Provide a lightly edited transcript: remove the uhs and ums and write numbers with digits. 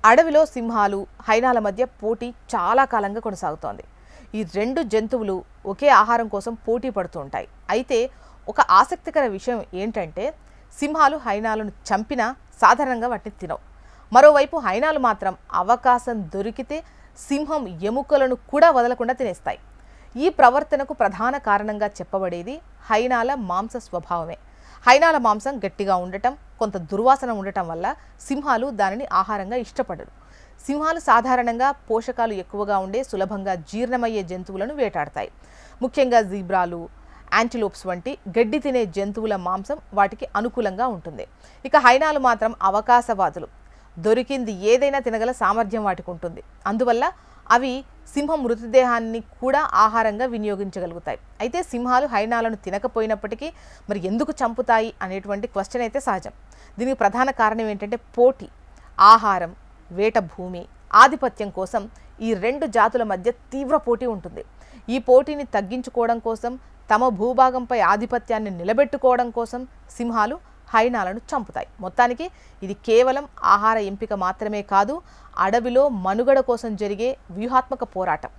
అడవిలో సింహాలు, హైనాల మధ్య పోటీ చాలా కాలంగా కొనసాగుతోంది. ఈ రెండు జంతువులు ఒకే ఆహారం కోసం పోటీ పడుతూ ఉంటాయి. అయితే ఒక ఆసక్తికర విషయం ఏంటంటే సింహాలు హైనాలను చంపినా సాధారణంగా వాటిని తినవు. మరోవైపు హైనాలు మాత్రం అవకాశం దొరికితే సింహం ఎముకలను కూడా వదలకుండా తినేస్తాయి. ఈ ప్రవర్తనకు ప్రధాన కారణంగా చెప్పబడేది హైనాల మాంస స్వభావమే. హైనాల మాంసం గట్టిగా ఉండటం, కొంత దుర్వాసన ఉండటం వల్ల సింహాలు దానిని ఆహారంగా ఇష్టపడరు. సింహాలు సాధారణంగా పోషకాలు ఎక్కువగా ఉండే సులభంగా జీర్ణమయ్యే జంతువులను వేటాడతాయి. ముఖ్యంగా జీబ్రాలు, యాంటిలోప్స్ వంటి గడ్డి తినే జంతువుల మాంసం వాటికి అనుకూలంగా ఉంటుంది. ఇక హైనాలు మాత్రం అవకాశవాదులు. దొరికింది ఏదైనా తినగల సామర్థ్యం వాటికి ఉంటుంది. అందువల్ల అవి సింహం మృతదేహాన్ని కూడా ఆహారంగా వినియోగించగలుగుతాయి. అయితే సింహాలు హైనాలను తినకపోయినప్పటికీ మరి ఎందుకు చంపుతాయి అనేటువంటి క్వశ్చన్ అయితే సహజం. దీనికి ప్రధాన కారణం ఏంటంటే పోటీ. ఆహారం, వేట భూమి, ఆధిపత్యం కోసం ఈ రెండు జాతుల మధ్య తీవ్ర పోటీ ఉంటుంది. ఈ పోటీని తగ్గించుకోవడం కోసం, తమ భూభాగంపై ఆధిపత్యాన్ని నిలబెట్టుకోవడం కోసం సింహాలు హైనాలను చంపుతాయి. మొత్తానికి ఇది కేవలం ఆహార ఎంపిక మాత్రమే కాదు, అడవిలో మనుగడ కోసం జరిగే వ్యూహాత్మక పోరాటం.